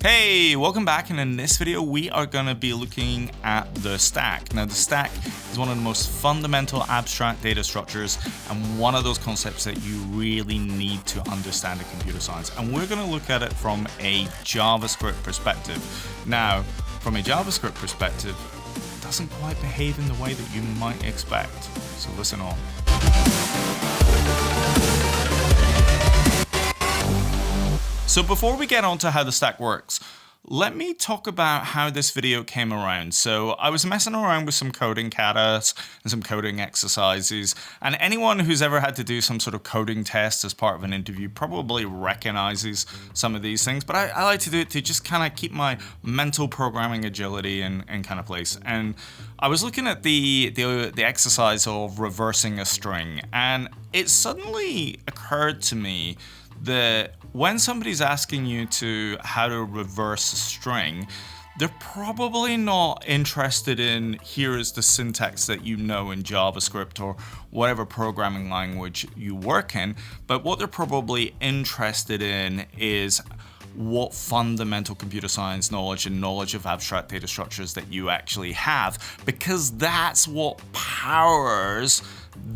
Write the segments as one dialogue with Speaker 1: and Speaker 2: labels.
Speaker 1: Hey, welcome back, and in this video we are going to be looking at the stack. Now the stack is one of the most fundamental abstract data structures and one of those concepts that you really need to understand in computer science, and we're going to look at it from a JavaScript perspective. Now from a JavaScript perspective, it doesn't quite behave in the way that you might expect, so listen on. So before we get on to how the stack works, let me talk about how this video came around. So I was messing around with some coding katas and some coding exercises, and anyone who's ever had to do some sort of coding test as part of an interview probably recognizes some of these things, but I like to do it to just kind of keep my mental programming agility in kind of place. And I was looking at the exercise of reversing a string, and it suddenly occurred to me that when somebody's asking you how to reverse a string, they're probably not interested in here is the syntax that you know in JavaScript or whatever programming language you work in, but what they're probably interested in is what fundamental computer science knowledge and knowledge of abstract data structures that you actually have, because that's what powers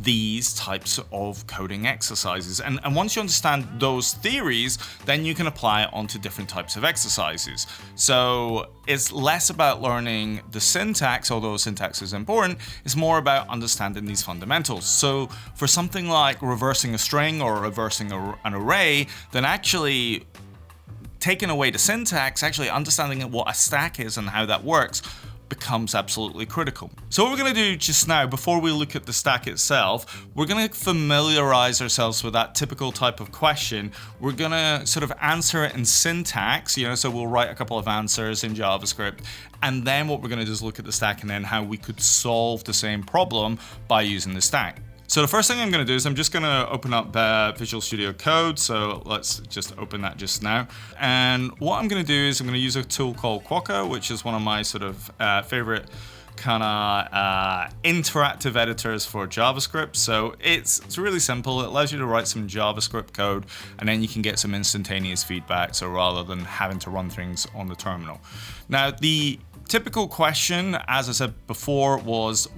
Speaker 1: these types of coding exercises. And once you understand those theories, then you can apply it onto different types of exercises. So it's less about learning the syntax, although syntax is important. It's more about understanding these fundamentals. So for something like reversing a string or reversing an array, then actually taking away the syntax, actually understanding what a stack is and how that works becomes absolutely critical. So what we're going to do just now, before we look at the stack itself, we're going to familiarize ourselves with that typical type of question. We're going to sort of answer it in syntax, so we'll write a couple of answers in JavaScript, and then what we're going to do is look at the stack and then how we could solve the same problem by using the stack. So the first thing I'm going to do is I'm just going to open up Visual Studio Code. So let's just open that just now. And what I'm going to do is I'm going to use a tool called kata, which is one of my sort of favorite kind of interactive editors for JavaScript. So it's really simple. It allows you to write some JavaScript code, and then you can get some instantaneous feedback. So rather than having to run things on the terminal. Now the typical question, as I said before, was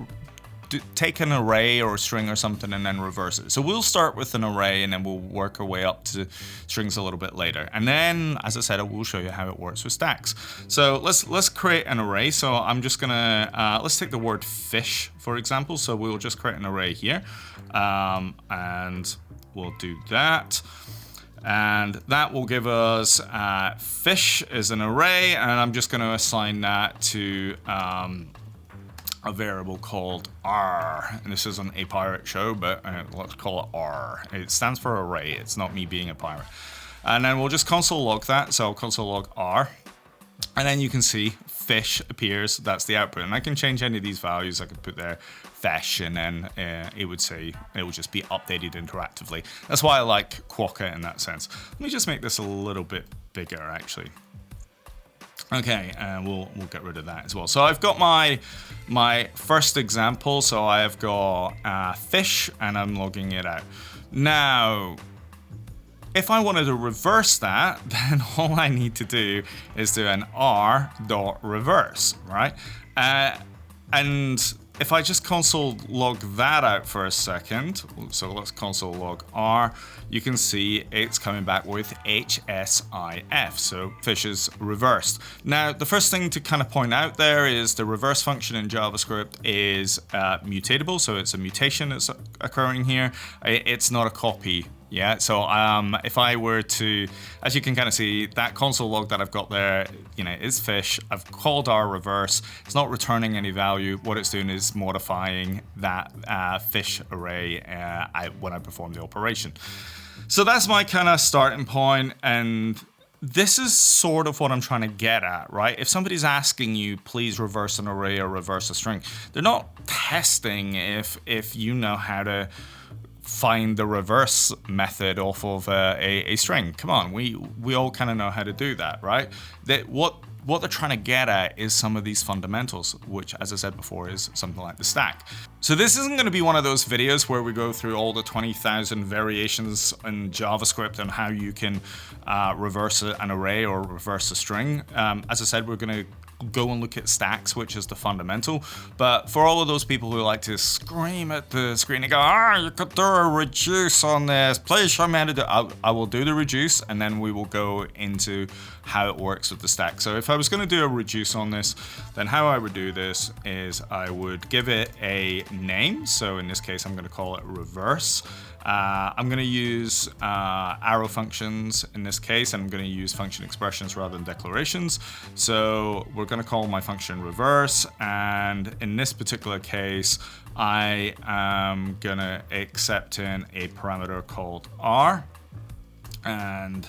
Speaker 1: take an array or a string or something and then reverse it. So we'll start with an array and then we'll work our way up to strings a little bit later. And then, as I said, I will show you how it works with stacks. So let's create an array. So I'm just gonna, let's take the word fish, for example. So we'll just create an array here. And we'll do that. And that will give us fish as an array. And I'm just gonna assign that to a variable called R, and this isn't a pirate show, but let's call it R. It stands for array. It's not me being a pirate. And then we'll just console log that. So I'll console log R, and then you can see fish appears. That's the output, and I can change any of these values. I could put there fish, and then it would just be updated interactively. That's why I like kata in that sense. Let me just make this a little bit bigger, actually. Okay, and we'll get rid of that as well. So I've got my first example. So I've got fish, and I'm logging it out. Now, if I wanted to reverse that, then all I need to do is do an r.reverse, right? And if I just console log that out for a second, so let's console log R, you can see it's coming back with HSIF, so fish is reversed. Now, the first thing to kind of point out there is the reverse function in JavaScript is mutatable, so it's a mutation that's occurring here. It's not a copy. Yeah, so if I were to, as you can kind of see, that console log that I've got there, is fish. I've called our reverse. It's not returning any value. What it's doing is modifying that fish array when I perform the operation. So that's my kind of starting point, and this is sort of what I'm trying to get at, right? If somebody's asking you, please reverse an array or reverse a string, they're not testing if you know how to find the reverse method off of a string. Come on, we all kind of know how to do that, right? What they're trying to get at is some of these fundamentals, which, as I said before, is something like the stack. So this isn't going to be one of those videos where we go through all the 20,000 variations in JavaScript and how you can reverse an array or reverse a string. As I said, we're going to go and look at stacks, which is the fundamental. But for all of those people who like to scream at the screen and go, you could do a reduce on this, please show me how to do it. I will do the reduce, and then we will go into how it works with the stack. So if I was going to do a reduce on this, then how I would do this is I would give it a name. So in this case, I'm going to call it reverse. I'm going to use arrow functions in this case, and I'm going to use function expressions rather than declarations. So we're going to call my function reverse, and in this particular case, I am going to accept in a parameter called r, and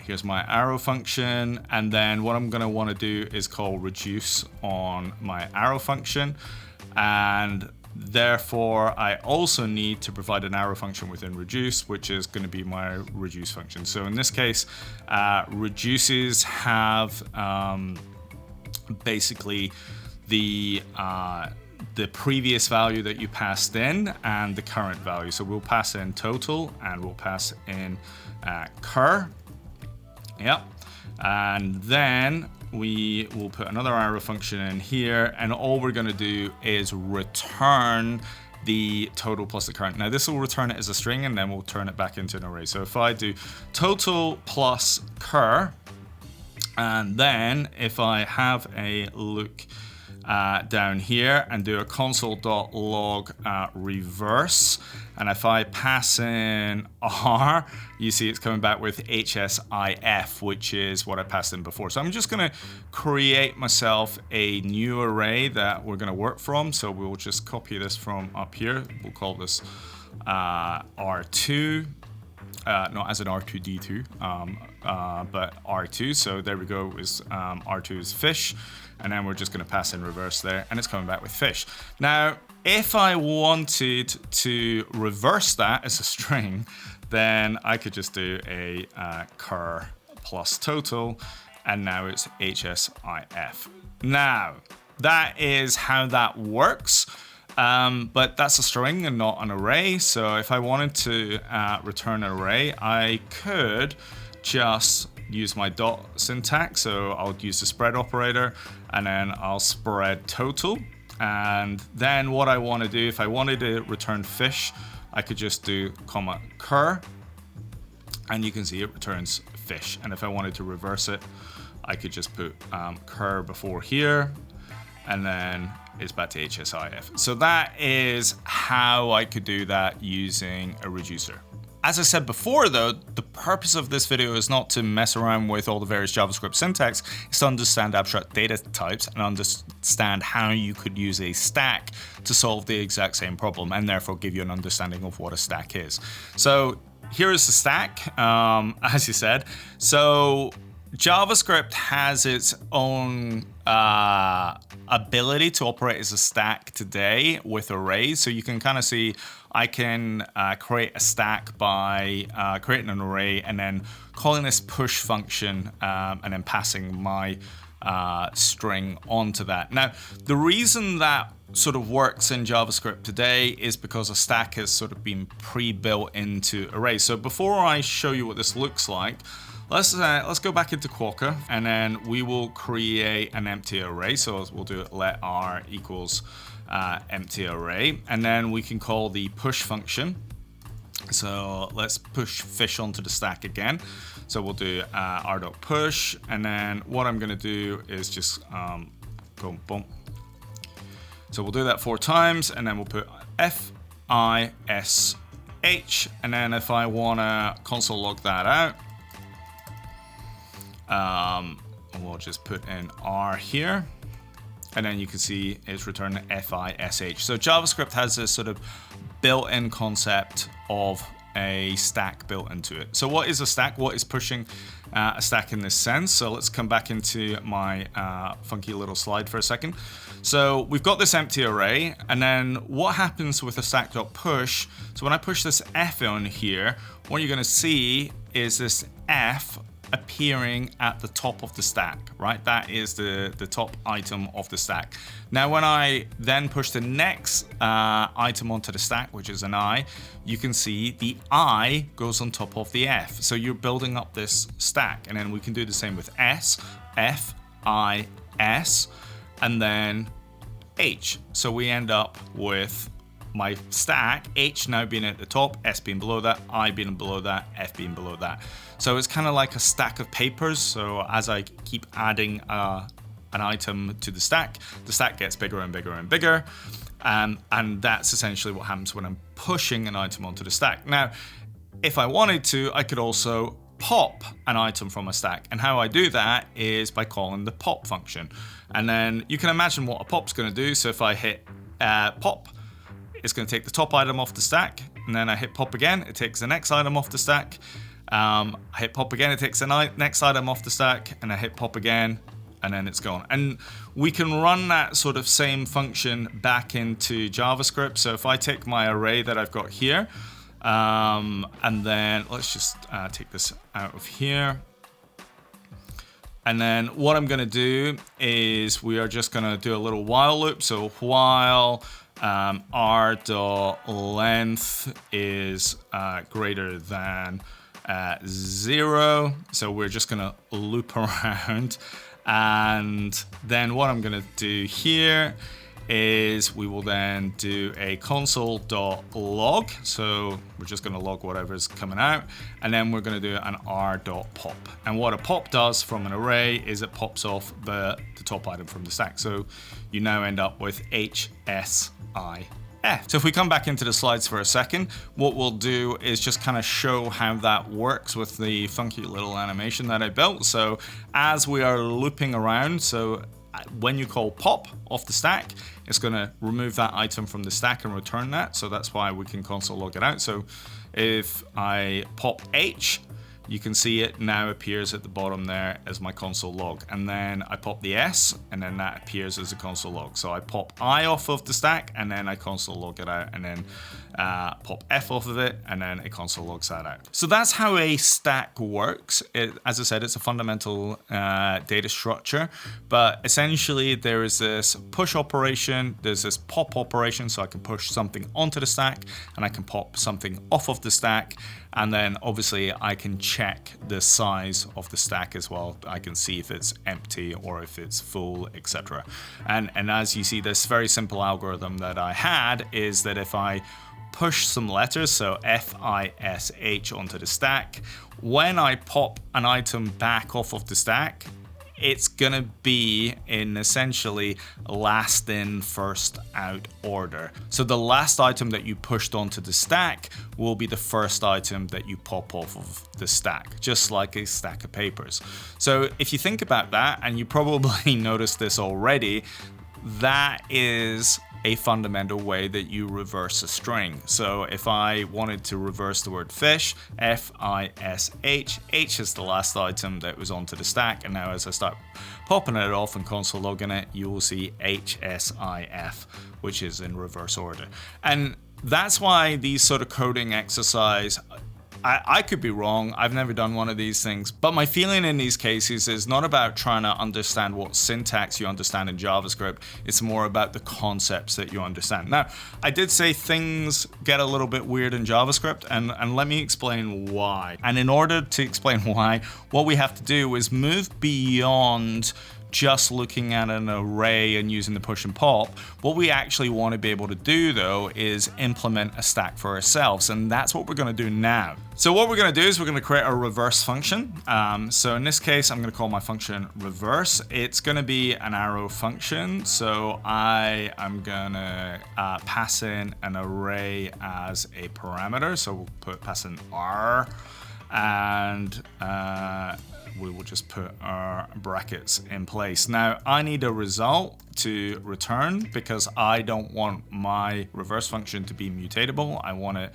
Speaker 1: here's my arrow function, and then what I'm going to want to do is call reduce on my arrow function, and therefore I also need to provide an arrow function within reduce, which is going to be my reduce function. So in this case, reduces have basically the previous value that you passed in and the current value. So we'll pass in total and we'll pass in cur. Yep. And then we will put another arrow function in here, and all we're going to do is return the total plus the current. Now this will return it as a string, and then we'll turn it back into an array. So if I do total plus cur, and then if I have a look down here and do a console.log reverse, and if I pass in r, you see it's coming back with HSIF, which is what I passed in before. So I'm just going to create myself a new array that we're going to work from. So we'll just copy this from up here. We'll call this R2, not as an R2D2, but R2. So there we go, is R2 is fish. And then we're just going to pass in reverse there, and it's coming back with fish. Now, if I wanted to reverse that as a string, then I could just do a cur plus total, and now it's HSIF. Now, that is how that works, but that's a string and not an array. So if I wanted to return an array, I could just use my dot syntax. So I'll use the spread operator, and then I'll spread total. And then what I want to do, if I wanted to return fish, I could just do comma cur, and you can see it returns fish. And if I wanted to reverse it, I could just put cur before here, and then it's back to HSIF. So that is how I could do that using a reducer. As I said before though, the purpose of this video is not to mess around with all the various JavaScript syntax, it's to understand abstract data types and understand how you could use a stack to solve the exact same problem, and therefore give you an understanding of what a stack is. So here is the stack, as you said. So JavaScript has its own ability to operate as a stack today with arrays. So you can kind of see I can create a stack by creating an array and then calling this push function and then passing my string onto that. Now, the reason that sort of works in JavaScript today is because a stack has sort of been pre-built into arrays. So before I show you what this looks like, let's go back into Quokka, and then we will create an empty array. So we'll do it let r equals empty array, and then we can call the push function. So let's push fish onto the stack again. So we'll do r.push, and then what I'm going to do is just go boom. So we'll do that 4 times, and then we'll put fish, and then if I want to console log that out, we'll just put in R here, and then you can see it's returning fish. So JavaScript has this sort of built-in concept of a stack built into it. So what is a stack? What is pushing a stack in this sense? So let's come back into my funky little slide for a second. So we've got this empty array, and then what happens with a stack.push? So when I push this F on here, what you're going to see is this F appearing at the top of the stack, right? That is the top item of the stack. Now, when I then push the next item onto the stack, which is an I, you can see the I goes on top of the F. So you're building up this stack, and then we can do the same with S, F, I, S, and then H. So we end up with my stack, H now being at the top, S being below that, I being below that, F being below that. So it's kind of like a stack of papers. So as I keep adding an item to the stack gets bigger and bigger and bigger. And that's essentially what happens when I'm pushing an item onto the stack. Now, if I wanted to, I could also pop an item from a stack. And how I do that is by calling the pop function. And then you can imagine what a pop's going to do. So if I hit pop, it's going to take the top item off the stack, and then I hit pop again, it takes the next item off the stack. I hit pop again, it takes the next item off the stack, and I hit pop again, and then it's gone. And we can run that sort of same function back into JavaScript. So if I take my array that I've got here, and then let's just take this out of here. And then what I'm going to do is we are just going to do a little while loop. So while r.length is greater than 0. So we're just going to loop around. And then what I'm going to do here is we will then do a console.log. So we're just going to log whatever's coming out. And then we're going to do an r.pop. And what a pop does from an array is it pops off the top item from the stack. So you now end up with HSIF. So if we come back into the slides for a second, what we'll do is just kind of show how that works with the funky little animation that I built. So as we are looping around, so when you call pop off the stack, it's going to remove that item from the stack and return that. So that's why we can console log it out. So if I pop H, you can see it now appears at the bottom there as my console log. And then I pop the S, and then that appears as a console log. So I pop I off of the stack, and then I console log it out, and then pop F off of it, and then it console logs that out. So that's how a stack works. As I said, it's a fundamental data structure, but essentially there is this push operation, there's this pop operation, so I can push something onto the stack, and I can pop something off of the stack. And then obviously I can check the size of the stack as well. I can see if it's empty or if it's full, etc. And as you see, this very simple algorithm that I had is that if I push some letters, so FISH onto the stack, when I pop an item back off of the stack, it's gonna be in essentially last in, first out order. So the last item that you pushed onto the stack will be the first item that you pop off of the stack, just like a stack of papers. So if you think about that, and you probably noticed this already, that is a fundamental way that you reverse a string. So if I wanted to reverse the word fish, F-I-S-H, H is the last item that was onto the stack, and now as I start popping it off and console logging it, you will see HSIF, which is in reverse order. And that's why these sort of coding exercise, I could be wrong, I've never done one of these things, but my feeling in these cases is not about trying to understand what syntax you understand in JavaScript, it's more about the concepts that you understand. Now, I did say things get a little bit weird in JavaScript, and let me explain why. And in order to explain why, what we have to do is move beyond just looking at an array and using the push and pop. What we actually want to be able to do though is implement a stack for ourselves, and that's what we're going to do now. So what we're going to do is we're going to create a reverse function. So in this case, I'm going to call my function reverse. It's going to be an arrow function. So I am going to pass in an array as a parameter. So we'll pass in R. and we will just put our brackets in place. Now I need a result to return because I don't want my reverse function to be mutatable. I want it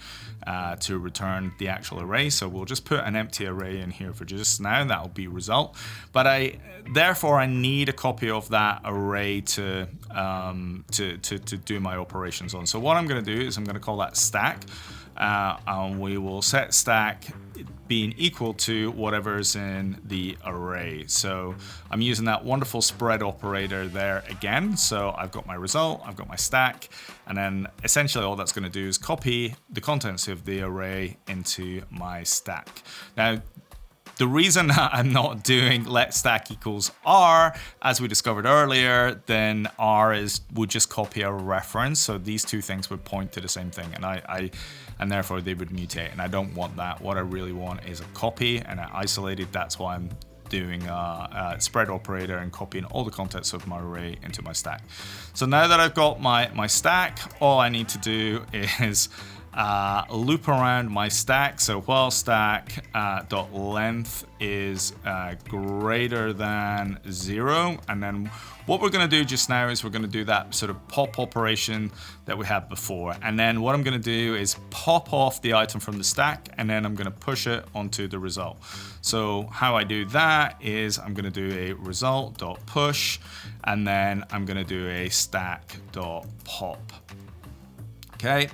Speaker 1: to return the actual array. So we'll just put an empty array in here for just now. That will be result. But therefore I need a copy of that array to do my operations on. So what I'm going to do is I'm going to call that stack. And we will set stack being equal to whatever's in the array. So I'm using that wonderful spread operator there again. So I've got my result, I've got my stack, and then essentially all that's going to do is copy the contents of the array into my stack. Now, the reason I'm not doing let stack equals R, as we discovered earlier, then R would just copy a reference. So these two things would point to the same thing, and therefore they would mutate. And I don't want that. What I really want is a copy and an isolated. That's why I'm doing a spread operator and copying all the contents of my array into my stack. So now that I've got my stack, all I need to do is loop around my stack. So while stack dot length is greater than 0, and then what we're going to do just now is we're going to do that sort of pop operation that we had before. And then what I'm going to do is pop off the item from the stack, and then I'm going to push it onto the result. So how I do that is I'm going to do a result dot push, and then I'm going to do a stack dot pop. Okay.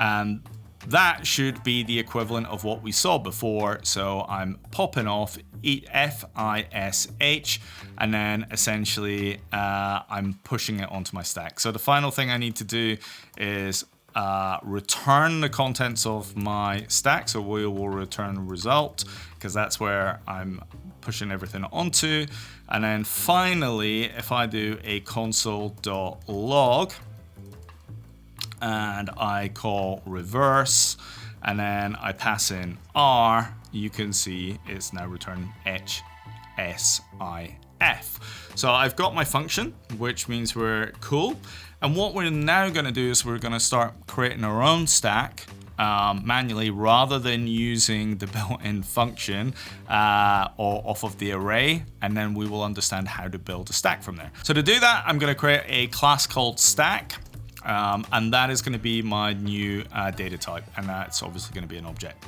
Speaker 1: And that should be the equivalent of what we saw before. So I'm popping off FISH, and then essentially I'm pushing it onto my stack. So the final thing I need to do is return the contents of my stack. So we will return result, because that's where I'm pushing everything onto. And then finally, if I do a console.log, and I call reverse, and then I pass in R, you can see it's now returned HSIF. So I've got my function, which means we're cool. And what we're now going to do is we're going to start creating our own stack manually, rather than using the built-in function or off of the array, and then we will understand how to build a stack from there. So to do that, I'm going to create a class called stack. And that is going to be my new data type, and that's obviously going to be an object.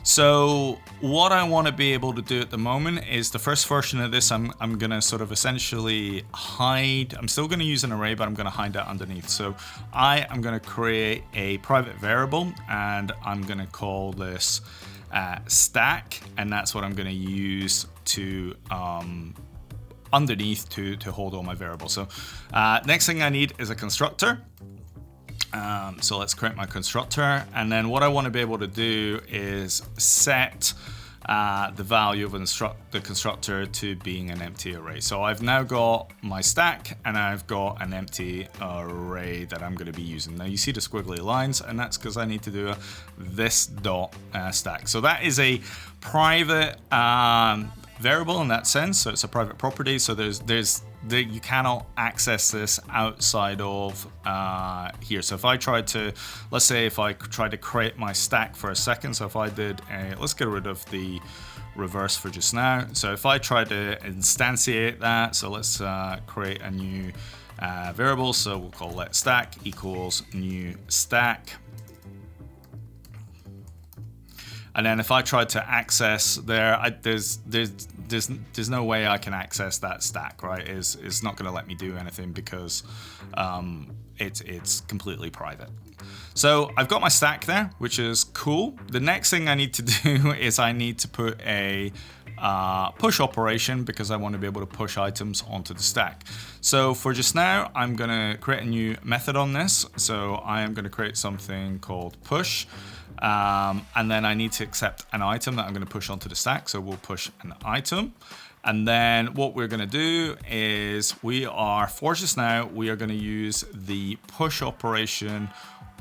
Speaker 1: So what I want to be able to do at the moment is the first version of this, I'm going to sort of essentially hide. I'm still going to use an array, but I'm going to hide that underneath. So I am going to create a private variable, and I'm going to call this stack, and that's what I'm going to use to underneath to hold all my variables. So next thing I need is a constructor. So let's create my constructor, and then what I want to be able to do is set the value of the constructor to being an empty array. So I've now got my stack, and I've got an empty array that I'm going to be using. Now you see the squiggly lines, and that's because I need to do this dot stack. So that is a private variable in that sense. So it's a private property. So you cannot access this outside of here. So if I tried to, let's say if I tried to create my stack for a second. So if I did let's get rid of the reverse for just now. So if I try to instantiate that, so let's create a new variable. So we'll call let stack equals new stack. And then if I tried to access there, there's no way I can access that stack, right? It's not going to let me do anything because it's completely private. So I've got my stack there, which is cool. The next thing I need to do is I need to put a push operation, because I want to be able to push items onto the stack. So for just now, I'm going to create a new method on this. So I am going to create something called push. And then I need to accept an item that I'm going to push onto the stack. So we'll push an item. And then what we're going to do is for just now, we are going to use the push operation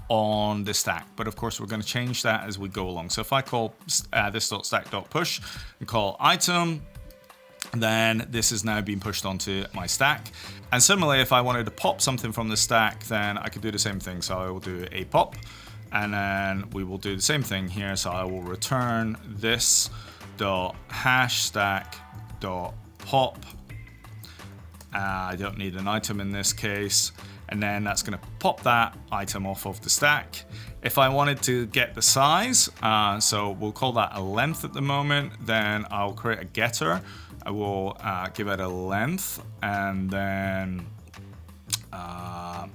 Speaker 1: on the stack. But of course, we're going to change that as we go along. So if I call this.stack.push and call item, then this is now being pushed onto my stack. And similarly, if I wanted to pop something from the stack, then I could do the same thing. So I will do a pop. And then we will do the same thing here. So I will return this dot hash stack dot pop. I don't need an item in this case. And then that's going to pop that item off of the stack. If I wanted to get the size, so we'll call that a length at the moment, then I'll create a getter. I will give it a length, and then all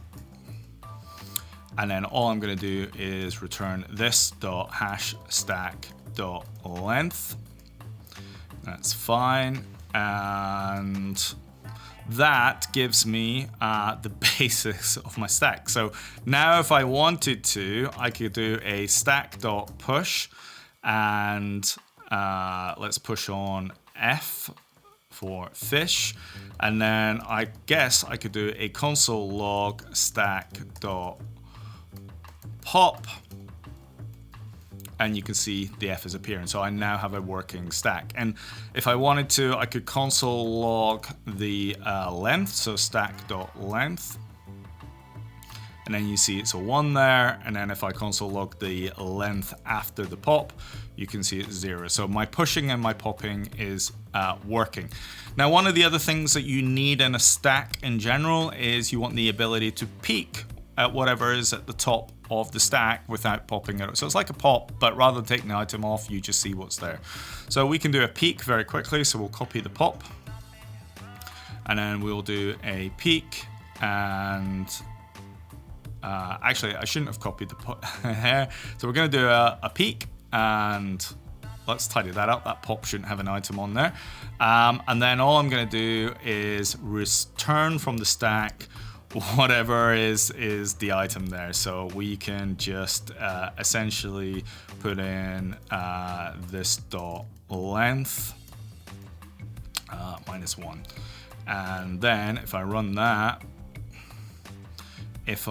Speaker 1: I'm going to do is return this dot hash stack dot length. That's fine, and that gives me the basis of my stack. So now if I wanted to, I could do a stack.push, and let's push on F for fish. And then I guess I could do a console log stack.pop. And you can see the F is appearing. So I now have a working stack. And if I wanted to, I could console log the length, so stack.length. And then you see it's a 1 there. And then if I console log the length after the pop, you can see it's 0. So my pushing and my popping is working. Now, one of the other things that you need in a stack in general is you want the ability to peek at whatever is at the top of the stack without popping it. So it's like a pop, but rather than taking the item off, you just see what's there. So we can do a peek very quickly. So we'll copy the pop, and then we'll do a peek. And actually, I shouldn't have copied the pop here. So we're going to do a peek, and let's tidy that up. That pop shouldn't have an item on there. And then all I'm going to do is return from the stack whatever is the item there. So we can just essentially put in this dot length -1, and then if I run that, if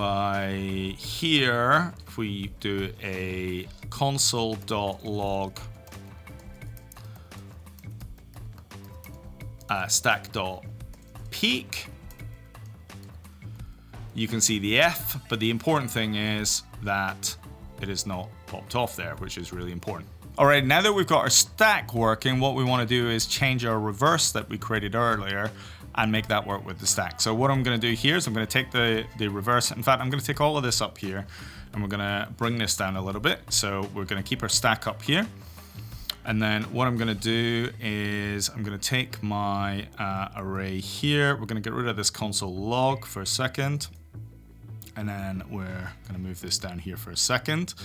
Speaker 1: we do a console.log stack.peek, you can see the F, but the important thing is that it is not popped off there, which is really important. All right, now that we've got our stack working, what we want to do is change our reverse that we created earlier and make that work with the stack. So what I'm going to do here is I'm going to take the reverse. In fact, I'm going to take all of this up here, and we're going to bring this down a little bit. So we're going to keep our stack up here. And then what I'm going to do is I'm going to take my array here. We're going to get rid of this console log for a second. And then we're going to move this down here for a second.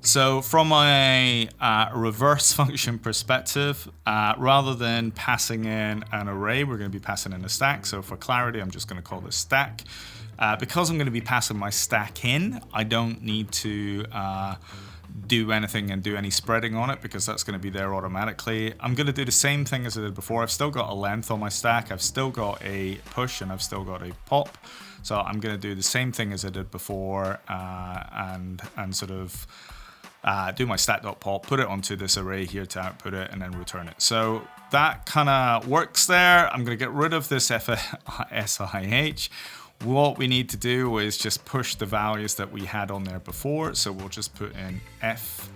Speaker 1: So from a reverse function perspective, rather than passing in an array, we're going to be passing in a stack. So for clarity, I'm just going to call this stack. Because I'm going to be passing my stack in, I don't need to do anything and do any spreading on it, because that's going to be there automatically. I'm going to do the same thing as I did before. I've still got a length on my stack. I've still got a push, and I've still got a pop. So I'm going to do the same thing as I did before, and sort of do my stack.pop, put it onto this array here to output it, and then return it. So that kind of works there. I'm going to get rid of this SIH. What we need to do is just push the values that we had on there before. So we'll just put in FISH.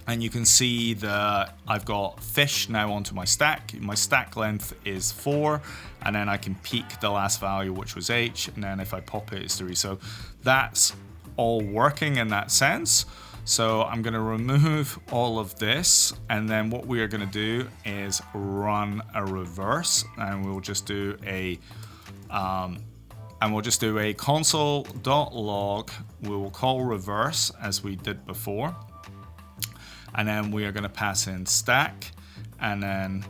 Speaker 1: And you can see that I've got fish now onto my stack. My stack length is 4, and then I can peek the last value, which was H, and then if I pop it, it's 3. So that's all working in that sense. So I'm going to remove all of this, and then what we are going to do is run a reverse, and we'll just do a console.log. We will call reverse as we did before. And then we are going to pass in stack, and then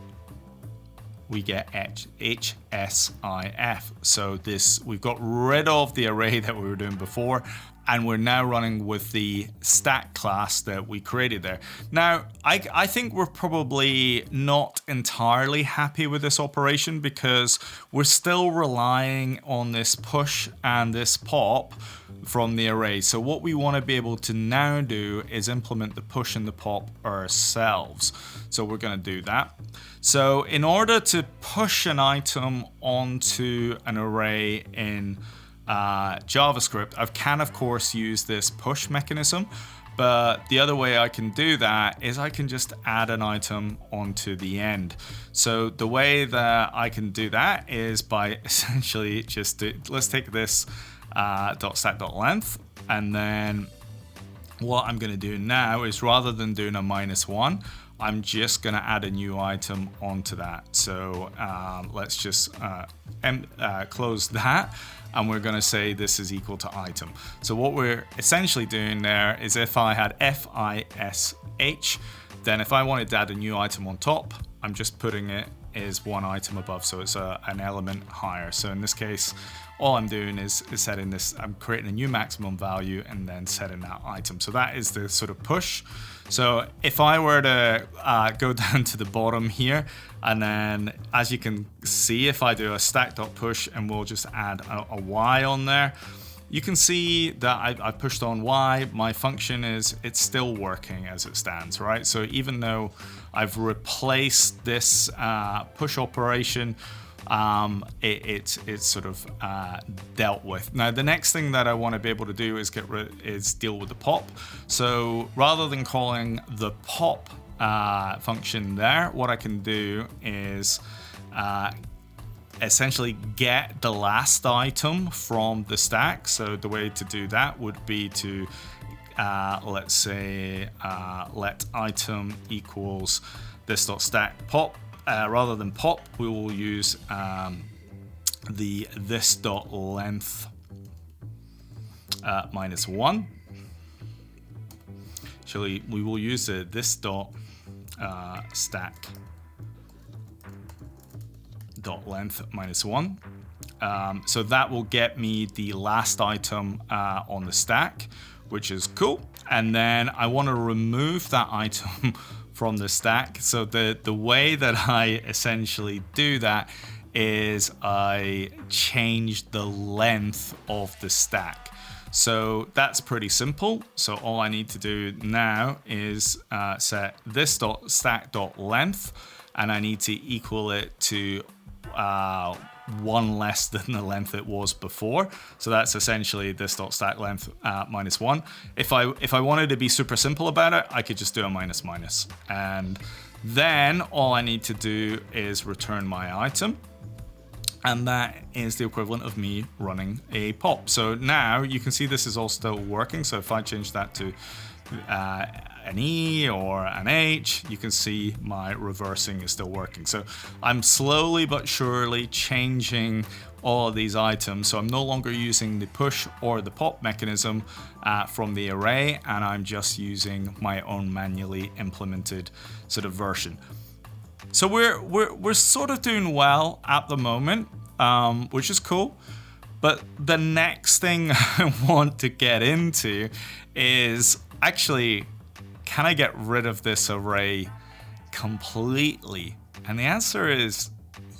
Speaker 1: we get HSIF. So we've got rid of the array that we were doing before, and we're now running with the stack class that we created there. Now, I think we're probably not entirely happy with this operation, because we're still relying on this push and this pop from the array. So what we want to be able to now do is implement the push and the pop ourselves. So we're going to do that. So in order to push an item onto an array in JavaScript, I can of course use this push mechanism, but the other way I can do that is I can just add an item onto the end. So the way that I can do that is by essentially let's take this .stack.length, and then what I'm going to do now is, rather than doing a -1, I'm just going to add a new item onto that. So let's just close that, and we're going to say this is equal to item. So what we're essentially doing there is, if I had fish, then if I wanted to add a new item on top, I'm just putting it as one item above, so it's an element higher. So in this case, all I'm doing is setting this, I'm creating a new maximum value and then setting that item. So that is the sort of push. So if I were to go down to the bottom here, and then as you can see, if I do a stack.push and we'll just add a y on there, you can see that I pushed on y. My function it's still working as it stands, right? So even though I've replaced this push operation, it's sort of dealt with. Now the next thing that I want to be able to do is deal with the pop. So rather than calling the pop function there, what I can do is essentially get the last item from the stack. So the way to do that would be to let's say let item equals this.stack pop. Rather than pop, we will use the this.length -1. Actually, we will use the this.stack .length -1. So that will get me the last item on the stack, which is cool. And then I want to remove that item from the stack. So the way that I essentially do that is I change the length of the stack. So that's pretty simple. So all I need to do now is set this.stack.length, and I need to equal it to one less than the length it was before. So that's essentially this.stack length -1. If I wanted to be super simple about it, I could just do a minus. And then all I need to do is return my item. And that is the equivalent of me running a pop. So now you can see this is all still working. So if I change that to an E or an H, you can see my reversing is still working. So I'm slowly but surely changing all of these items. So I'm no longer using the push or the pop mechanism from the array, and I'm just using my own manually implemented sort of version. So we're sort of doing well at the moment, which is cool. But the next thing I want to get into is actually, can I get rid of this array completely? And the answer is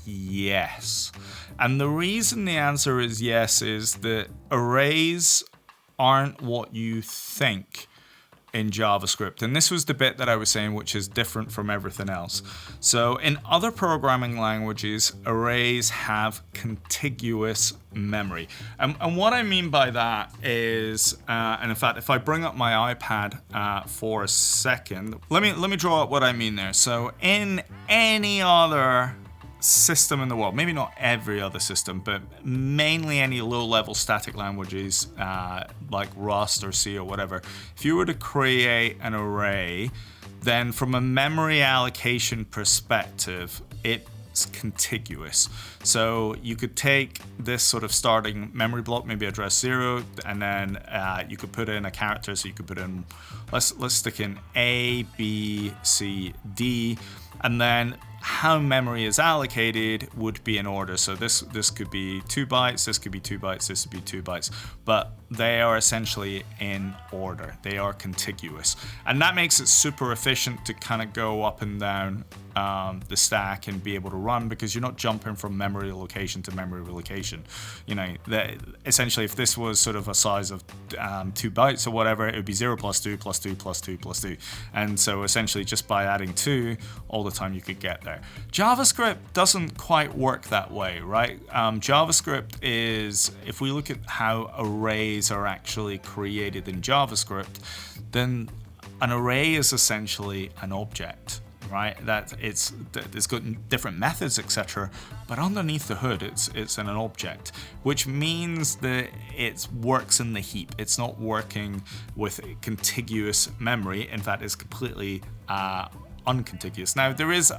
Speaker 1: yes. And the reason the answer is yes is that arrays aren't what you think in JavaScript. And this was the bit that I was saying, which is different from everything else. So in other programming languages, arrays have contiguous memory. And what I mean by that is, and in fact, if I bring up my iPad for a second, let me draw up what I mean there. So in any other system in the world, maybe not every other system, but mainly any low-level static languages like Rust or C or whatever, if you were to create an array, then from a memory allocation perspective, it's contiguous. So you could take this sort of starting memory block, maybe address 0, and then you could put in a character. So you could put in, let's stick in A, B, C, D, and then how memory is allocated would be in order. So this could be 2 bytes, this could be 2 bytes, this would be 2 bytes, but they are essentially in order. They are contiguous. And that makes it super efficient to kind of go up and down the stack and be able to run, because you're not jumping from memory location to memory location. You know, essentially, if this was sort of a size of 2 bytes or whatever, it would be 0 plus 2 plus 2 plus 2 plus 2. And so essentially, just by adding 2 all the time, you could get there. JavaScript doesn't quite work that way, right? JavaScript is, if we look at how arrays are actually created in JavaScript, then an array is essentially an object, right? It's got different methods, etc. But underneath the hood, it's an object, which means that it works in the heap. It's not working with contiguous memory. In fact, it's completely uncontiguous. Now, there is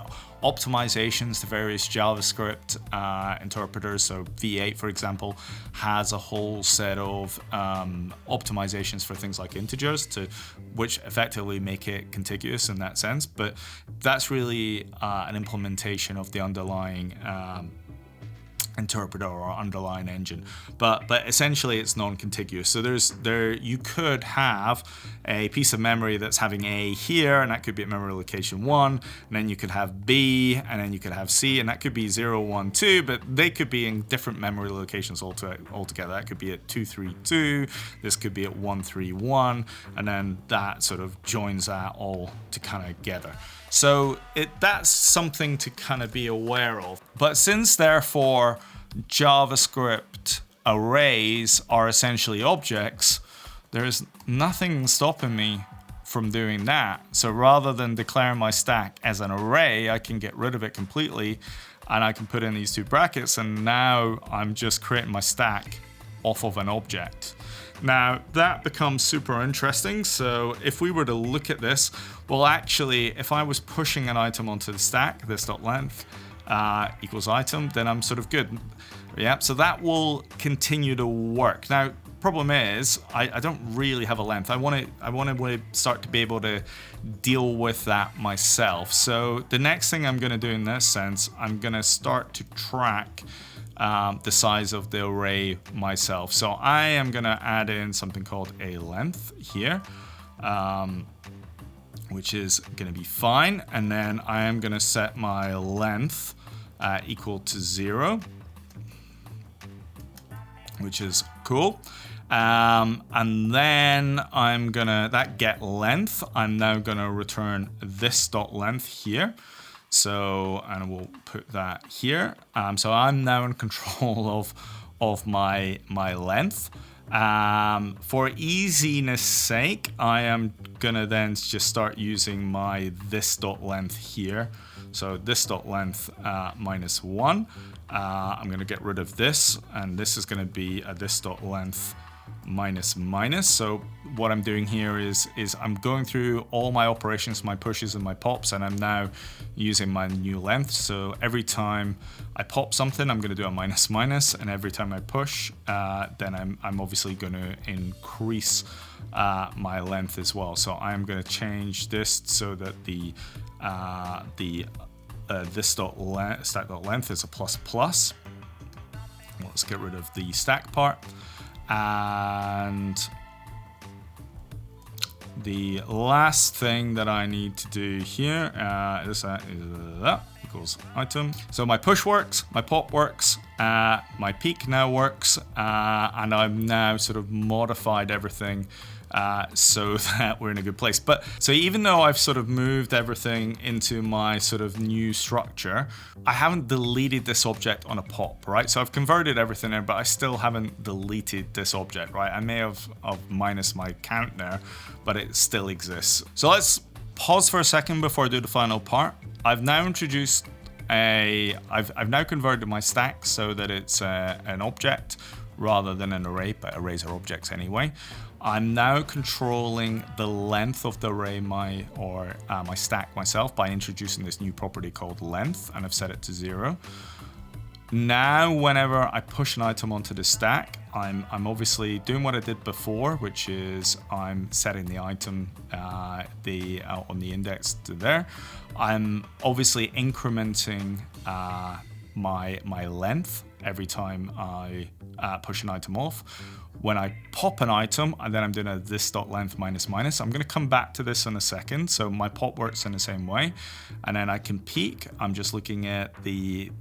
Speaker 1: optimizations to various JavaScript interpreters. So V8, for example, has a whole set of optimizations for things like integers, which effectively make it contiguous in that sense. But that's really an implementation of the underlying interpreter or underlying engine, but essentially it's non-contiguous. So you could have a piece of memory that's having A here, and that could be at memory location 1, and then you could have B, and then you could have C, and that could be 0, 1, 2, but they could be in different memory locations altogether. That could be at 2, 3, 2, this could be at 1, 3, 1, and then that sort of joins that all together. So that's something to kind of be aware of. But since therefore JavaScript arrays are essentially objects, there's nothing stopping me from doing that. So rather than declaring my stack as an array, I can get rid of it completely, and I can put in these 2 brackets, and now I'm just creating my stack off of an object. Now, that becomes super interesting. So if we were to look at this, well, actually, if I was pushing an item onto the stack, this.length equals item, then I'm sort of good. Yeah, so that will continue to work. Now, problem is, I don't really have a length. I want to start to be able to deal with that myself. So the next thing I'm going to do in this sense, I'm going to start to track the size of the array myself. So I am going to add in something called a length here, which is going to be fine. And then I am going to set my length equal to 0, which is cool. And then I'm gonna, that get length, I'm now gonna return this.length here. So, and we'll put that here. So I'm now in control of my length. For easiness sake, I am gonna then just start using my this.length here. So this.length minus 1. I'm gonna get rid of this, and this is gonna be a this.length minus minus. So what I'm doing here is I'm going through all my operations, my pushes and my pops, and I'm now using my new length. So every time I pop something, I'm going to do a minus minus, and every time I push, then I'm obviously going to increase my length as well. So I'm going to change this so that the stack.length is a plus plus. Let's get rid of the stack part. And the last thing that I need to do here is equals item. So my push works, my pop works, my peak now works, and I've now sort of modified everything so that we're in a good place. But so even though I've sort of moved everything into my sort of new structure, I haven't deleted this object on a pop, right? So I've converted everything there, but I still haven't deleted this object, right? I may have minus my count there, but it still exists. So let's pause for a second before I do the final part. I've now introduced I've now converted my stack so that it's an object rather than an array, but arrays are objects anyway. I'm now controlling the length of the array, my stack myself, by introducing this new property called length, and I've set it to 0. Now, whenever I push an item onto the stack, I'm obviously doing what I did before, which is I'm setting the item on the index to there. I'm obviously incrementing my length every time I push an item off. when I pop an item, and then I'm doing a this.length minus minus. I'm going to come back to this in a second. So my pop works in the same way. And then I can peek. I'm just looking at the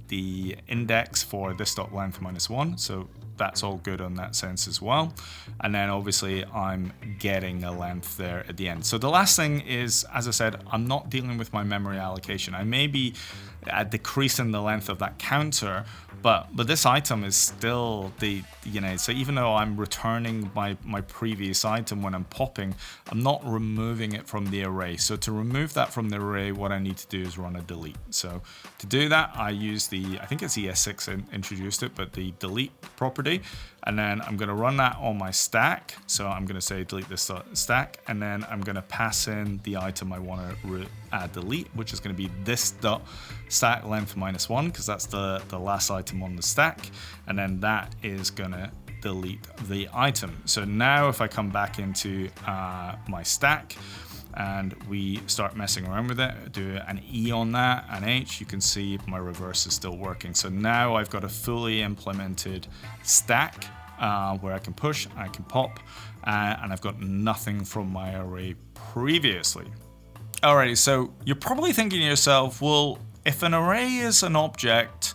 Speaker 1: index for this.length minus 1. So that's all good on that sense as well. And then obviously I'm getting a length there at the end. So the last thing is, as I said, I'm not dealing with my memory allocation. I may be decreasing the length of that counter, but this item is still so even though I'm returning my previous item when I'm popping, I'm not removing it from the array. So to remove that from the array, what I need to do is run a delete. So to do that, I use I think it's ES6 introduced it, but the delete property. And then I'm going to run that on my stack. So I'm going to say delete this stack, and then I'm going to pass in the item I want to delete, which is going to be this dot stack length minus 1, because that's the last item on the stack. And then that is going to delete the item. So now if I come back into my stack and we start messing around with it, do an E on that, an H, you can see my reverse is still working. So now I've got a fully implemented stack where I can push, I can pop, and I've got nothing from my array previously. Alrighty, so you're probably thinking to yourself, well, if an array is an object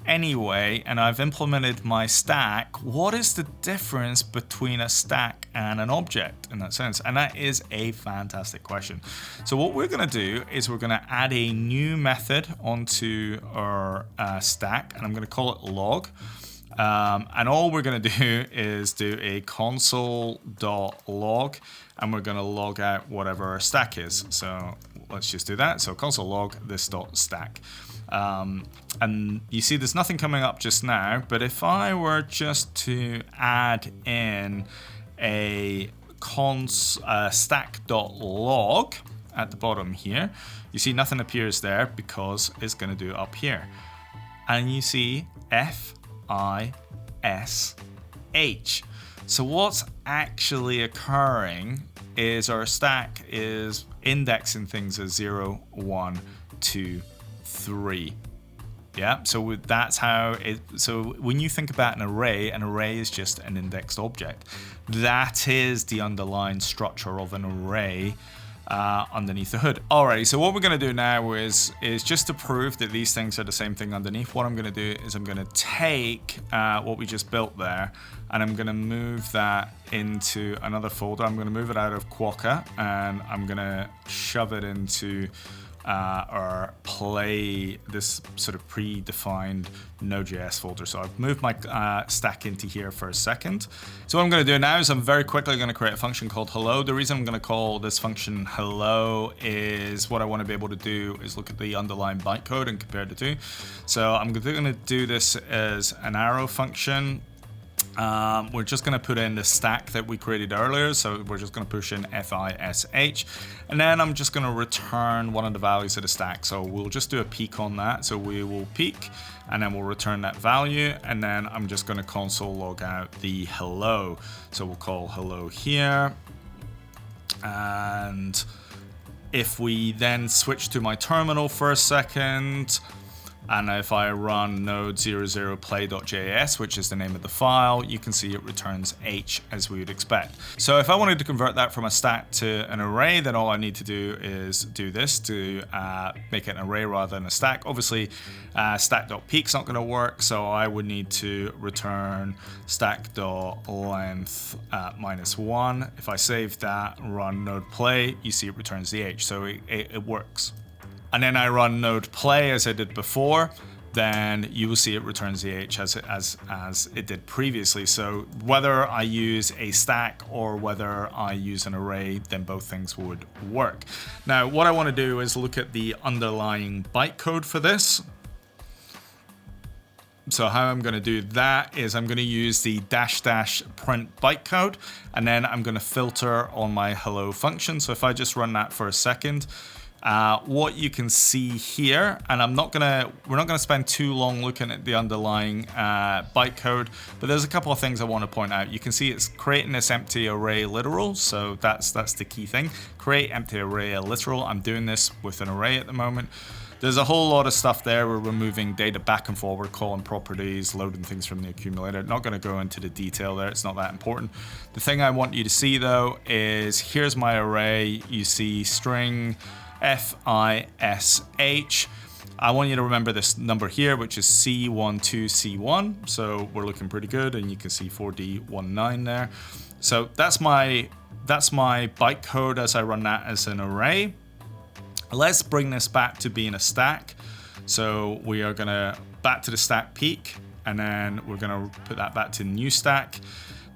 Speaker 1: anyway, and I've implemented my stack, what is the difference between a stack and an object in that sense? And that is a fantastic question. So what we're going to do is we're going to add a new method onto our stack, and I'm going to call it log. And all we're going to do is do a console.log, and we're going to log out whatever our stack is. So let's just do that. So console log this.stack. And you see there's nothing coming up just now, but if I were just to add in a stack.log at the bottom here, you see nothing appears there because it's going to do it up here. And you see FISH. So what's actually occurring is our stack is indexing things as 0, 1, 2, 3. Yeah, so that's how it. So when you think about an array is just an indexed object. That is the underlying structure of an array underneath the hood. Alrighty, so what we're going to do now is just to prove that these things are the same thing underneath. What I'm going to do is I'm going to take what we just built there, and I'm going to move that into another folder. I'm going to move it out of Quokka, and I'm going to shove it into or play this sort of predefined Node.js folder. So I've moved my stack into here for a second. So what I'm going to do now is I'm very quickly going to create a function called hello. The reason I'm going to call this function hello is what I want to be able to do is look at the underlying bytecode and compare the two. So I'm going to do this as an arrow function. We're just going to put in the stack that we created earlier, so we're just going to push in FISH, and then I'm just going to return one of the values of the stack. So we'll just do a peek on that. So we will peek, and then we'll return that value, and then I'm just going to console log out the hello. So we'll call hello here, and if we then switch to my terminal for a second, and if I run node00play.js, which is the name of the file, you can see it returns H as we would expect. So if I wanted to convert that from a stack to an array, then all I need to do is do this to make it an array rather than a stack. Obviously, stack.peek's not going to work, so I would need to return stack.length -1. If I save that, run node play, you see it returns the H, so it works. And then I run node play as I did before, then you will see it returns the H as it did previously. So whether I use a stack or whether I use an array, then both things would work. Now, what I want to do is look at the underlying bytecode for this. So how I'm going to do that is I'm going to use the --print bytecode, and then I'm going to filter on my hello function. So if I just run that for a second, what you can see here, and we're not gonna spend too long looking at the underlying bytecode, but there's a couple of things I want to point out. You can see it's creating this empty array literal, so that's the key thing. Create empty array literal. I'm doing this with an array at the moment. There's a whole lot of stuff there. We're moving data back and forward, calling properties, loading things from the accumulator. Not going to go into the detail there. It's not that important. The thing I want you to see though is here's my array. You see string fish. I want you to remember this number here, which is C12C1. So we're looking pretty good, and you can see 4D19 there. So that's my bytecode as I run that as an array. Let's bring this back to being a stack. So we are gonna back to the stack peak, and then we're gonna put that back to new stack.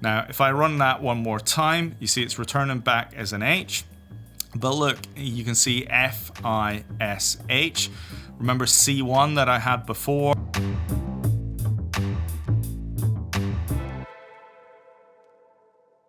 Speaker 1: Now, if I run that one more time, you see it's returning back as an H. But look, you can see FISH. Remember C1 that I had before?